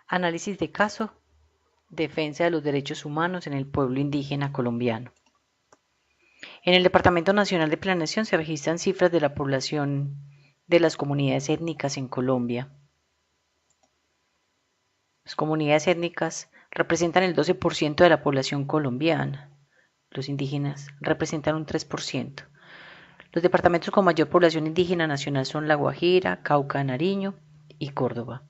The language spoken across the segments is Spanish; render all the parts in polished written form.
Análisis de caso, defensa de los derechos humanos en el pueblo indígena colombiano. En el Departamento Nacional de Planeación se registran cifras de la población de las comunidades étnicas en Colombia. Las comunidades étnicas representan el 12% de la población colombiana. Los indígenas representan un 3%. Los departamentos con mayor población indígena nacional son La Guajira, Cauca, Nariño y Córdoba.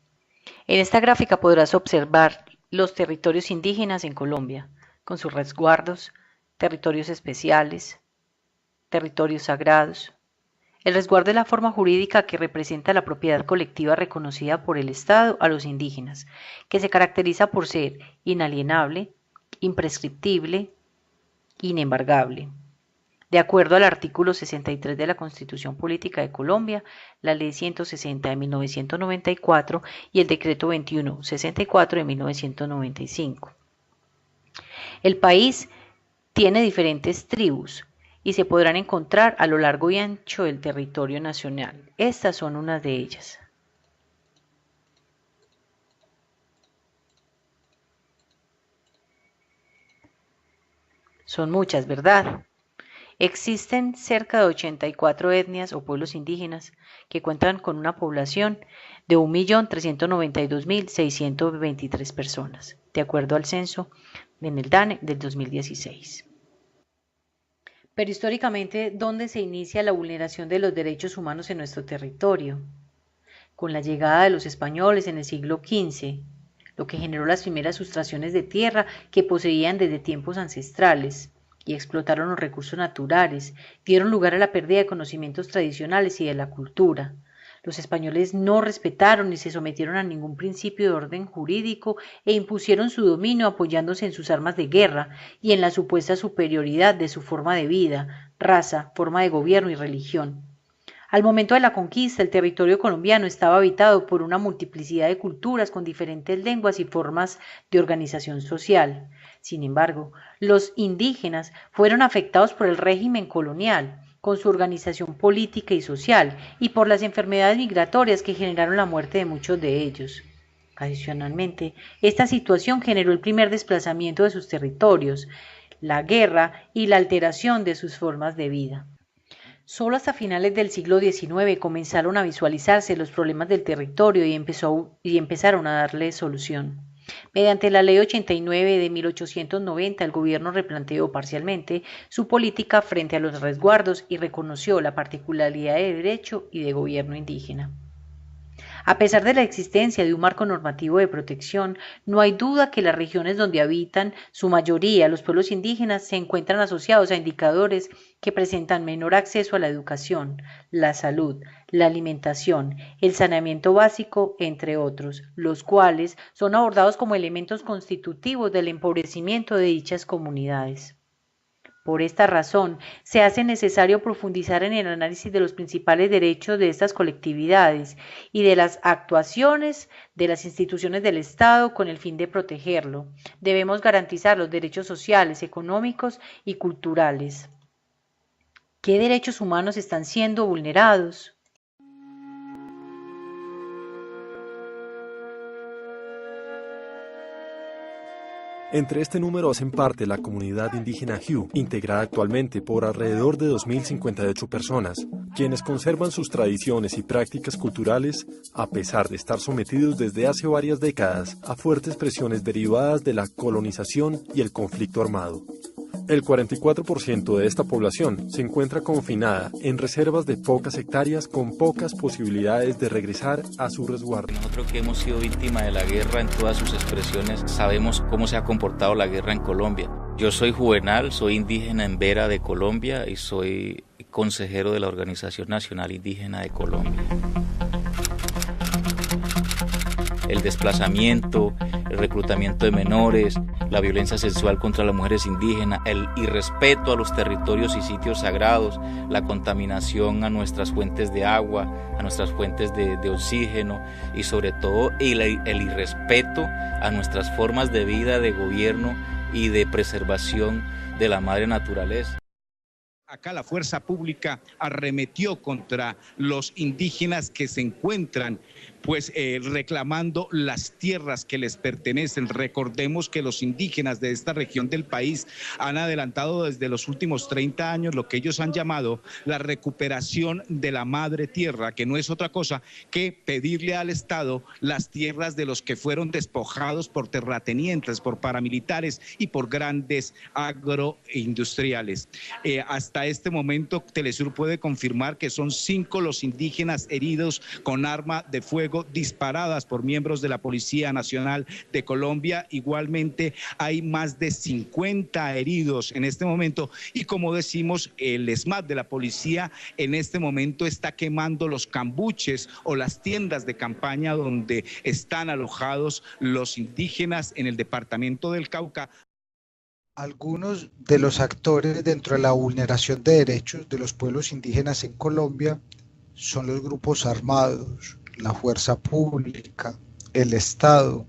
En esta gráfica podrás observar los territorios indígenas en Colombia, con sus resguardos, territorios especiales, territorios sagrados. El resguardo es la forma jurídica que representa la propiedad colectiva reconocida por el Estado a los indígenas, que se caracteriza por ser inalienable, imprescriptible, inembargable. De acuerdo al artículo 63 de la Constitución Política de Colombia, la Ley 160 de 1994 y el Decreto 2164 de 1995. El país tiene diferentes tribus y se podrán encontrar a lo largo y ancho del territorio nacional. Estas son unas de ellas. Son muchas, ¿verdad? Existen cerca de 84 etnias o pueblos indígenas que cuentan con una población de 1.392.623 personas, de acuerdo al censo en el DANE del 2016. Pero históricamente, ¿dónde se inicia la vulneración de los derechos humanos en nuestro territorio? Con la llegada de los españoles en el siglo XV, lo que generó las primeras sustracciones de tierra que poseían desde tiempos ancestrales, y explotaron los recursos naturales, dieron lugar a la pérdida de conocimientos tradicionales y de la cultura. Los españoles no respetaron ni se sometieron a ningún principio de orden jurídico e impusieron su dominio apoyándose en sus armas de guerra y en la supuesta superioridad de su forma de vida, raza, forma de gobierno y religión. Al momento de la conquista, el territorio colombiano estaba habitado por una multiplicidad de culturas con diferentes lenguas y formas de organización social. Sin embargo, los indígenas fueron afectados por el régimen colonial, con su organización política y social, y por las enfermedades migratorias que generaron la muerte de muchos de ellos. Adicionalmente, esta situación generó el primer desplazamiento de sus territorios, la guerra y la alteración de sus formas de vida. Solo hasta finales del siglo XIX comenzaron a visualizarse los problemas del territorio y empezaron a darle solución. Mediante la Ley 89 de 1890, el gobierno replanteó parcialmente su política frente a los resguardos y reconoció la particularidad de derecho y de gobierno indígena. A pesar de la existencia de un marco normativo de protección, no hay duda que las regiones donde habitan su mayoría los pueblos indígenas se encuentran asociados a indicadores que presentan menor acceso a la educación, la salud, la alimentación, el saneamiento básico, entre otros, los cuales son abordados como elementos constitutivos del empobrecimiento de dichas comunidades. Por esta razón, se hace necesario profundizar en el análisis de los principales derechos de estas colectividades y de las actuaciones de las instituciones del Estado con el fin de protegerlo. Debemos garantizar los derechos sociales, económicos y culturales. ¿Qué derechos humanos están siendo vulnerados? Entre este número hacen parte la comunidad indígena Hu, integrada actualmente por alrededor de 2.058 personas, quienes conservan sus tradiciones y prácticas culturales a pesar de estar sometidos desde hace varias décadas a fuertes presiones derivadas de la colonización y el conflicto armado. El 44% de esta población se encuentra confinada en reservas de pocas hectáreas con pocas posibilidades de regresar a su resguardo. Nosotros que hemos sido víctimas de la guerra en todas sus expresiones, sabemos cómo se ha comportado la guerra en Colombia. Yo soy Juvenal, soy indígena en Vera de Colombia y soy consejero de la Organización Nacional Indígena de Colombia. El desplazamiento, el reclutamiento de menores, la violencia sexual contra las mujeres indígenas, el irrespeto a los territorios y sitios sagrados, la contaminación a nuestras fuentes de agua, a nuestras fuentes de oxígeno y sobre todo el irrespeto a nuestras formas de vida, de gobierno y de preservación de la madre naturaleza. Acá la fuerza pública arremetió contra los indígenas que se encuentran reclamando las tierras que les pertenecen. Recordemos que los indígenas de esta región del país han adelantado desde los últimos 30 años lo que ellos han llamado la recuperación de la madre tierra, que no es otra cosa que pedirle al Estado las tierras de los que fueron despojados por terratenientes, por paramilitares y por grandes agroindustriales. Hasta este momento, Telesur puede confirmar que son 5 los indígenas heridos con arma de fuego disparadas por miembros de la Policía Nacional de Colombia. Igualmente hay más de 50 heridos en este momento y, como decimos, el ESMAD de la policía en este momento está quemando los cambuches o las tiendas de campaña donde están alojados los indígenas en el departamento del Cauca. Algunos de los actores dentro de la vulneración de derechos de los pueblos indígenas en Colombia son los grupos armados, la fuerza pública, el Estado,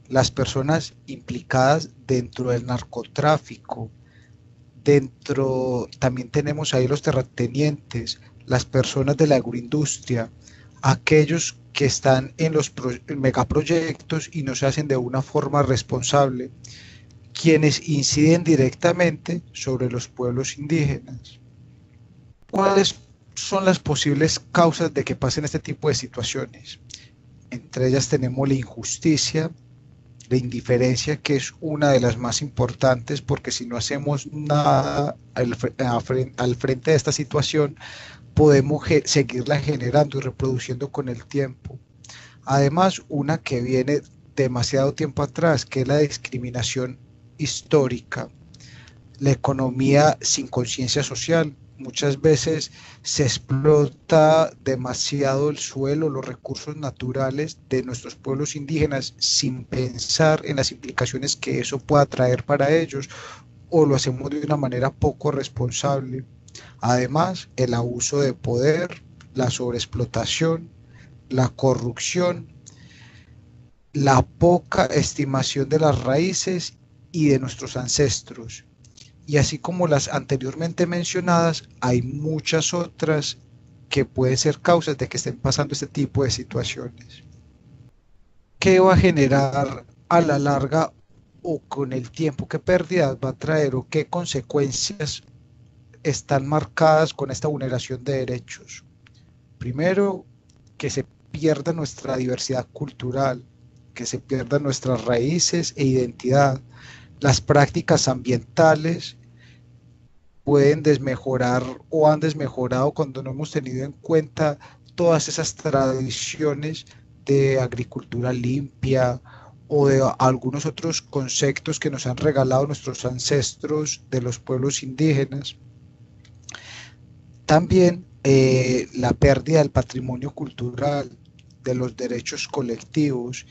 las personas implicadas dentro del narcotráfico, también tenemos ahí los terratenientes, las personas de la agroindustria, aquellos que están en los megaproyectos y no se hacen de una forma responsable, quienes inciden directamente sobre los pueblos indígenas. ¿Cuáles son las posibles causas de que pasen este tipo de situaciones? Entre ellas tenemos la injusticia, la indiferencia, que es una de las más importantes, porque si no hacemos nada al frente de esta situación, podemos seguirla generando y reproduciendo con el tiempo. Además, una que viene demasiado tiempo atrás, que es la discriminación histórica, la economía sin conciencia social. Muchas veces se explota demasiado el suelo, los recursos naturales de nuestros pueblos indígenas sin pensar en las implicaciones que eso pueda traer para ellos, o lo hacemos de una manera poco responsable. Además, el abuso de poder, la sobreexplotación, la corrupción, la poca estimación de las raíces y de nuestros ancestros. Y así como las anteriormente mencionadas, hay muchas otras que pueden ser causas de que estén pasando este tipo de situaciones. ¿Qué va a generar a la larga o con el tiempo? ¿Qué pérdidas va a traer o qué consecuencias están marcadas con esta vulneración de derechos? Primero, que se pierda nuestra diversidad cultural, que se pierdan nuestras raíces e identidad. Las prácticas ambientales pueden desmejorar o han desmejorado cuando no hemos tenido en cuenta todas esas tradiciones de agricultura limpia o de algunos otros conceptos que nos han regalado nuestros ancestros de los pueblos indígenas. También la pérdida del patrimonio cultural, de los derechos colectivos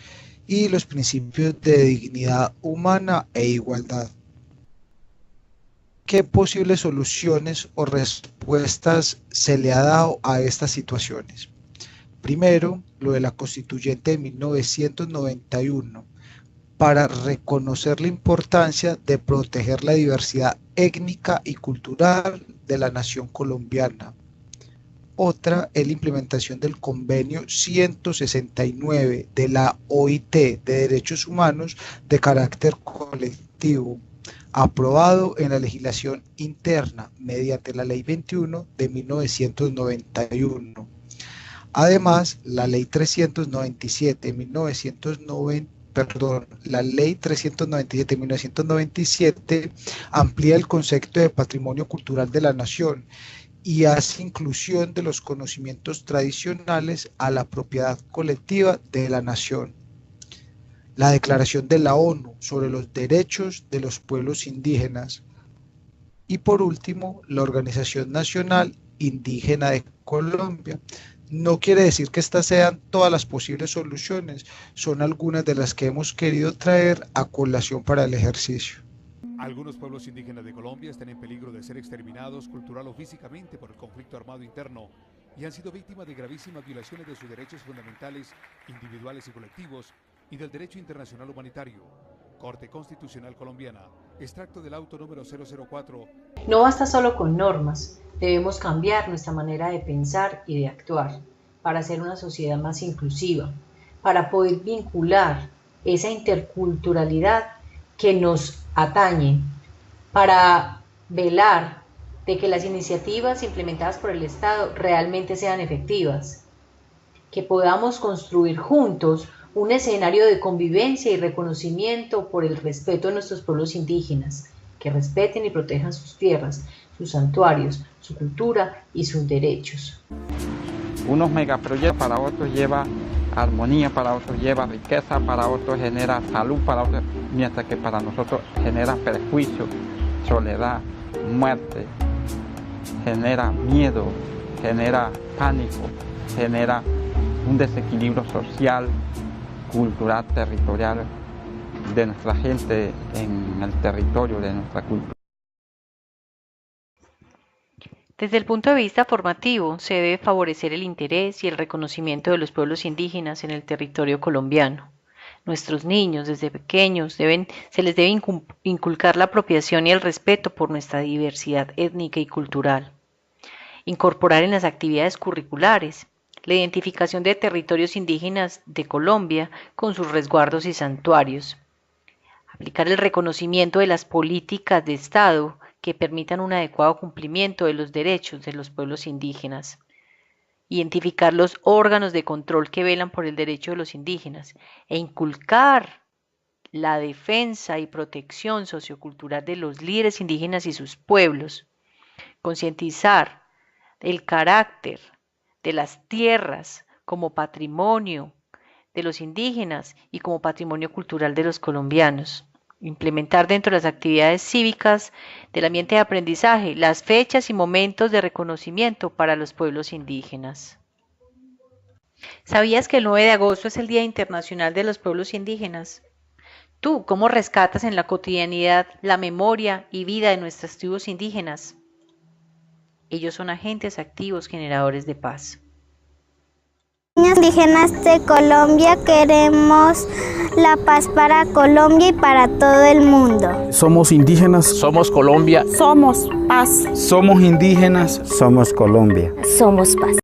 y los principios de dignidad humana e igualdad. ¿Qué posibles soluciones o respuestas se le ha dado a estas situaciones? Primero, lo de la Constituyente de 1991, para reconocer la importancia de proteger la diversidad étnica y cultural de la nación colombiana. Otra es la implementación del convenio 169 de la OIT de Derechos Humanos de carácter colectivo, aprobado en la legislación interna mediante la Ley 21 de 1991. Además, la Ley 397 de 1997 amplía el concepto de patrimonio cultural de la nación y hace inclusión de los conocimientos tradicionales a la propiedad colectiva de la nación. La Declaración de la ONU sobre los derechos de los pueblos indígenas. Y por último, la Organización Nacional Indígena de Colombia. No quiere decir que estas sean todas las posibles soluciones, son algunas de las que hemos querido traer a colación para el ejercicio. Algunos pueblos indígenas de Colombia están en peligro de ser exterminados cultural o físicamente por el conflicto armado interno y han sido víctimas de gravísimas violaciones de sus derechos fundamentales, individuales y colectivos, y del derecho internacional humanitario. Corte Constitucional Colombiana, extracto del auto número 004. No basta solo con normas, debemos cambiar nuestra manera de pensar y de actuar para hacer una sociedad más inclusiva. para poder vincular esa interculturalidad que nos atañe, para velar de que las iniciativas implementadas por el Estado realmente sean efectivas, que podamos construir juntos un escenario de convivencia y reconocimiento por el respeto a nuestros pueblos indígenas, que respeten y protejan sus tierras, sus santuarios, su cultura y sus derechos. Unos megaproyectos para otros lleva armonía, para otros lleva riqueza, para otros genera salud, para otros, mientras que para nosotros genera perjuicio, soledad, muerte, genera miedo, genera pánico, genera un desequilibrio social, cultural, territorial de nuestra gente en el territorio de nuestra cultura. Desde el punto de vista formativo, se debe favorecer el interés y el reconocimiento de los pueblos indígenas en el territorio colombiano. Nuestros niños, desde pequeños, se les debe inculcar la apropiación y el respeto por nuestra diversidad étnica y cultural. Incorporar en las actividades curriculares la identificación de territorios indígenas de Colombia con sus resguardos y santuarios. Aplicar el reconocimiento de las políticas de Estado que permitan un adecuado cumplimiento de los derechos de los pueblos indígenas. Identificar los órganos de control que velan por el derecho de los indígenas e inculcar la defensa y protección sociocultural de los líderes indígenas y sus pueblos. Concientizar el carácter de las tierras como patrimonio de los indígenas y como patrimonio cultural de los colombianos. Implementar dentro de las actividades cívicas del ambiente de aprendizaje las fechas y momentos de reconocimiento para los pueblos indígenas. ¿Sabías que el 9 de agosto es el Día Internacional de los Pueblos Indígenas? ¿Tú cómo rescatas en la cotidianidad la memoria y vida de nuestras tribus indígenas? Ellos son agentes activos generadores de paz. Indígenas de Colombia, queremos la paz para Colombia y para todo el mundo. Somos indígenas. Somos Colombia. Somos paz. Somos indígenas. Somos Colombia. Somos paz.